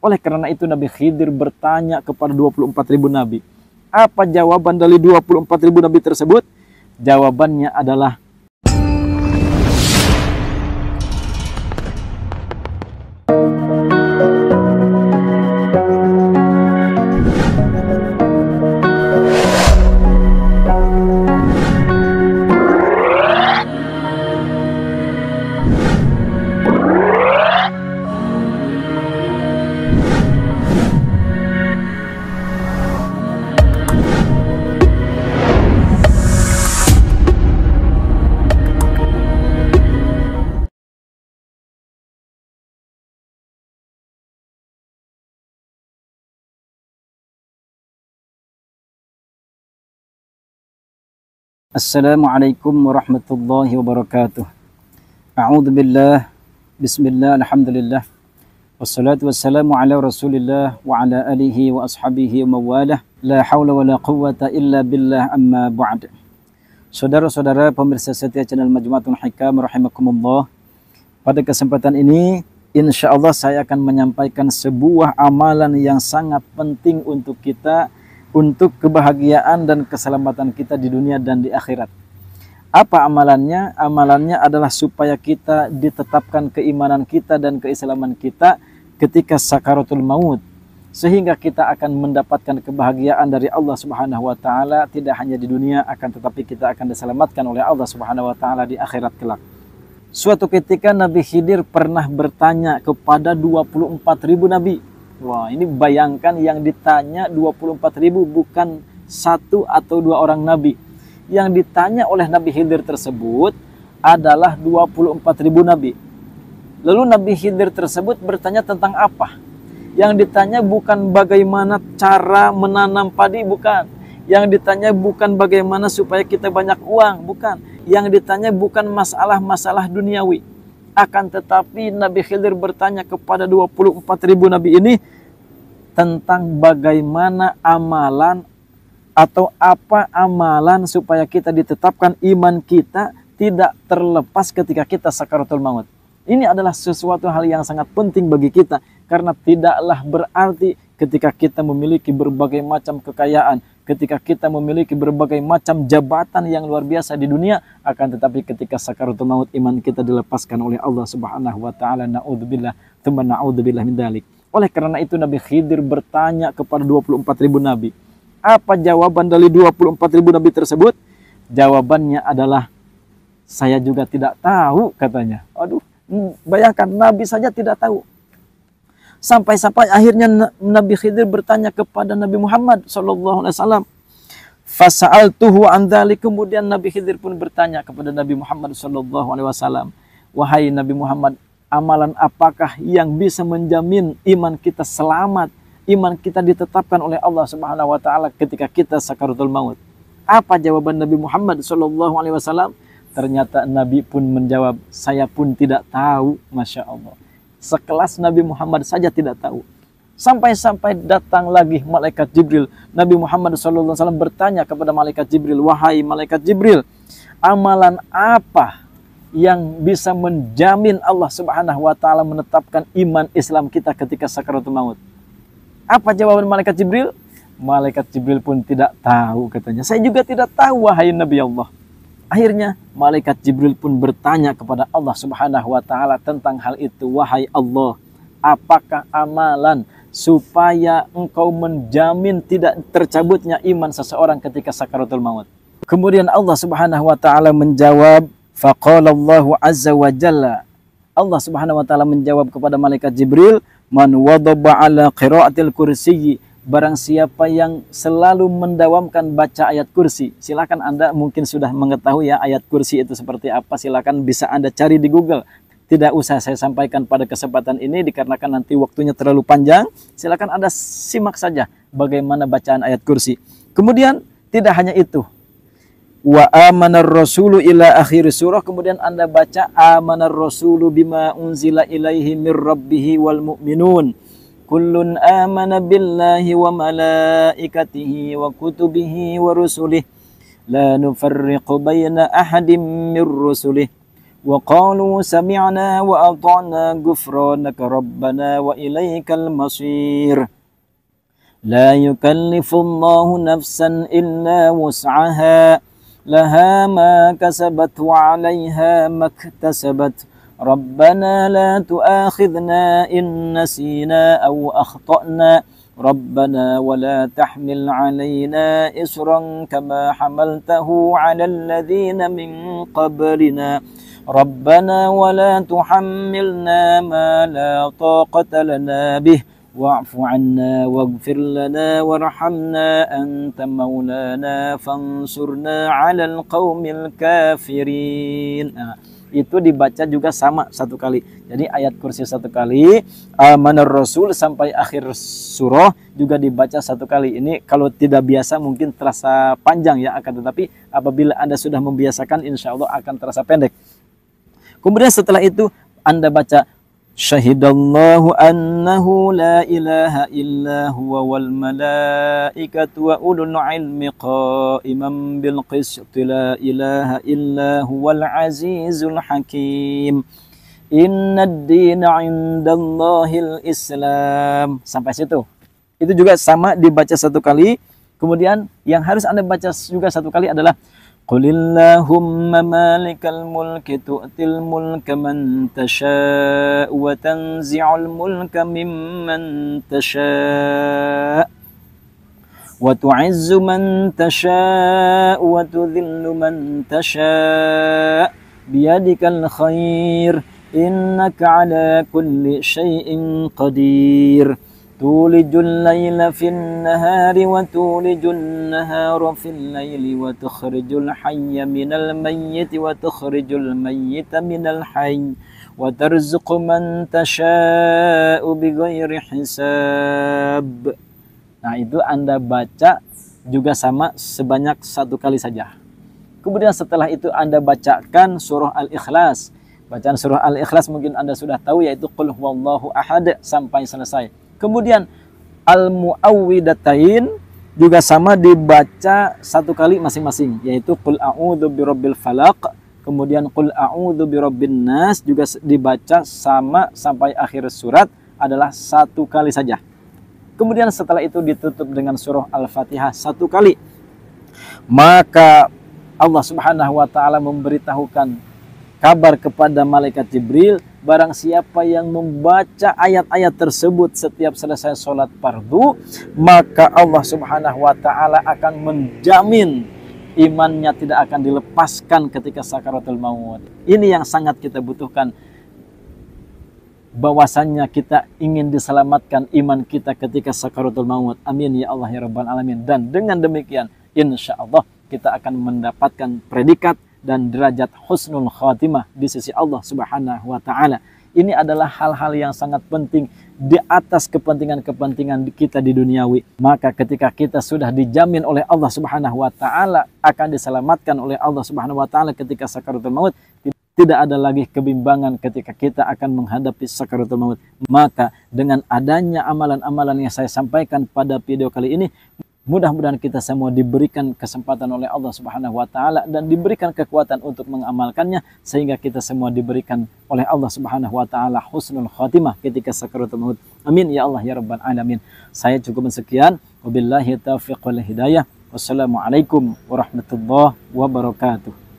Oleh karena itu Nabi Khidir bertanya kepada 24.000 nabi. Apa jawaban dari 24.000 nabi tersebut? Jawabannya adalah Assalamualaikum warahmatullahi wabarakatuh. A'udzu billah, bismillah, alhamdulillah. Wassalatu wassalamu ala rasulillah wa ala alihi wa ashabihi wa mawalah. La hawla wa la quwwata illa billah, amma ba'd. Saudara-saudara pemirsa setia channel Majmu'atul Hikam rahimakumullah. Pada kesempatan ini, insyaallah saya akan menyampaikan sebuah amalan yang sangat penting untuk kita, untuk kebahagiaan dan keselamatan kita di dunia dan di akhirat. Apa amalannya? Amalannya adalah supaya kita ditetapkan keimanan kita dan keislaman kita ketika sakaratul maut, sehingga kita akan mendapatkan kebahagiaan dari Allah Subhanahu wa taala tidak hanya di dunia, akan tetapi kita akan diselamatkan oleh Allah Subhanahu wa taala di akhirat kelak. Suatu ketika Nabi Khidir pernah bertanya kepada 24.000 nabi. Wah, ini bayangkan yang ditanya 24.000 bukan satu atau dua orang nabi. Yang ditanya oleh Nabi Khidir tersebut adalah 24.000 nabi. Lalu Nabi Khidir tersebut bertanya tentang apa? Yang ditanya bukan bagaimana cara menanam padi, bukan. Yang ditanya bukan bagaimana supaya kita banyak uang, bukan. Yang ditanya bukan masalah-masalah duniawi. Akan tetapi Nabi Khidir bertanya kepada 24.000 nabi ini tentang bagaimana amalan atau apa amalan supaya kita ditetapkan iman kita tidak terlepas ketika kita sakaratul maut. Ini adalah sesuatu hal yang sangat penting bagi kita, karena tidaklah berarti ketika kita memiliki berbagai macam kekayaan, ketika kita memiliki berbagai macam jabatan yang luar biasa di dunia, akan tetapi ketika sakaratul maut iman kita dilepaskan oleh Allah Subhanahu wa taala. Naudzubillah, tsumma naudzubillah min dzalik. Oleh karena itu Nabi Khidir bertanya kepada 24.000 nabi. Apa jawaban dari 24.000 nabi tersebut? Jawabannya adalah saya juga tidak tahu, katanya. Aduh, bayangkan Nabi saja tidak tahu. Sampai-sampai akhirnya Nabi Khidir bertanya kepada Nabi Muhammad SAW. Fasa'altuhu an dzalik. Kemudian Nabi Khidir pun bertanya kepada Nabi Muhammad SAW. Wahai Nabi Muhammad, amalan apakah yang bisa menjamin iman kita selamat, iman kita ditetapkan oleh Allah Subhanahu wa taala ketika kita sakaratul maut? Apa jawaban Nabi Muhammad SAW? Ternyata Nabi pun menjawab, saya pun tidak tahu. Masya Allah. Sekelas Nabi Muhammad saja tidak tahu. Sampai-sampai datang lagi malaikat Jibril. Nabi Muhammad SAW bertanya kepada malaikat Jibril, wahai malaikat Jibril, amalan apa yang bisa menjamin Allah Subhanahu wa taala menetapkan iman Islam kita ketika sakaratul maut? Apa jawaban malaikat Jibril? Malaikat Jibril pun tidak tahu, katanya. Saya juga tidak tahu, wahai Nabi Allah. Akhirnya malaikat Jibril pun bertanya kepada Allah Subhanahu wa taala tentang hal itu. Wahai Allah, apakah amalan supaya engkau menjamin tidak tercabutnya iman seseorang ketika sakaratul maut? Kemudian Allah Subhanahu wa taala menjawab, faqala Allahu azza wa jalla. Allah Subhanahu wa taala menjawab kepada malaikat Jibril, man wadaba ala qiraatil kursiyyi. Barang siapa yang selalu mendawamkan baca ayat kursi. Silakan Anda mungkin sudah mengetahui ya ayat kursi itu seperti apa. Silakan bisa Anda cari di Google. Tidak usah saya sampaikan pada kesempatan ini dikarenakan nanti waktunya terlalu panjang. Silakan Anda simak saja bagaimana bacaan ayat kursi. Kemudian tidak hanya itu. Wa amanar rasulu ila akhir surah. Kemudian Anda baca amanar rasulu bima unzila ilaihi mir rabbihi wal mu'minun. Kullun amana billahi wa malaikatihi wa kutubihi wa rusulih la nufarriqu baina ahadim mir rusulih وقالوا سمعنا وأطعنا غفرانك ربنا وإليك المصير لا يكلف الله نفسا إلا وسعها لها ما كسبت وعليها ما اكتسبت ربنا لا تؤاخذنا إن نسينا أو أخطأنا ربنا ولا تحمل علينا إصرا كما حملته على الذين من قبلنا ربنا ولا تحملنا ما لا طاقة لنا به واعف عنا واغفر لنا وارحمنا أنت مولانا فانصرنا على القوم الكافرين. Itu dibaca juga sama satu kali. Jadi ayat kursi satu kali, Amanar Rasul sampai akhir surah juga dibaca satu kali. Ini kalau tidak biasa mungkin terasa panjang ya, akan tetapi apabila Anda sudah membiasakan insya Allah akan terasa pendek. Kemudian setelah itu Anda baca Syahidallahu annahu la ilaha illa huwa wal malaikatu wa ulul ilmi qa'iman bil qisti la ilaha illa huwal azizul hakim innad dina indallahil islam. Sampai situ. Itu juga sama dibaca satu kali. Kemudian yang harus Anda baca juga satu kali adalah Qulillahumma malikal mulki tu'til mulka man tasha' wa tanzi'ul mulka mimman tasha' wa tu'izzu man tasha' wa tudhillu man tasha' biyadikal khair innaka ala kulli syai'in qadir tulijul layla fin nahari wa tulijul nahara fil layli wa tukhrijul hayya minal mayyiti wa tukhrijul mayyita minal hayy wa tarzuqu man tasha'u bighairi hisab. Nah, itu Anda baca juga sama sebanyak satu kali saja. Kemudian setelah itu Anda bacakan surah Al-Ikhlas. Bacaan surah Al-Ikhlas mungkin Anda sudah tahu, yaitu Qul huwallahu ahad sampai selesai. Kemudian Al-Mu'awwidatain juga sama dibaca satu kali masing-masing, yaitu Qul a'udzu birabbil falaq, kemudian Qul a'udzu birabbin nas juga dibaca sama sampai akhir surat adalah satu kali saja. Kemudian setelah itu ditutup dengan surah Al-Fatihah satu kali. Maka Allah Subhanahu wa taala memberitahukan kabar kepada malaikat Jibril, barang siapa yang membaca ayat-ayat tersebut setiap selesai sholat fardu, maka Allah Subhanahu wa taala akan menjamin imannya tidak akan dilepaskan ketika sakaratul maut. Ini yang sangat kita butuhkan, bahwasannya kita ingin diselamatkan iman kita ketika sakaratul maut. Amin ya Allah ya Rabbal Alamin. Dan dengan demikian insya Allah kita akan mendapatkan predikat dan derajat husnul khatimah di sisi Allah Subhanahu wa taala. Ini adalah hal-hal yang sangat penting di atas kepentingan-kepentingan kita di duniawi. Maka ketika kita sudah dijamin oleh Allah Subhanahu wa taala akan diselamatkan oleh Allah Subhanahu wa taala ketika sakaratul maut, tidak ada lagi kebimbangan ketika kita akan menghadapi sakaratul maut. Maka dengan adanya amalan-amalan yang saya sampaikan pada video kali ini, mudah-mudahan kita semua diberikan kesempatan oleh Allah Subhanahu wa taala dan diberikan kekuatan untuk mengamalkannya, sehingga kita semua diberikan oleh Allah Subhanahu wa taala husnul khatimah ketika sakaratul maut. Amin ya Allah ya Rabbal Alamin. Saya cukup sekian. Wabillahi taufiq wal hidayah. Wassalamualaikum warahmatullahi wabarakatuh.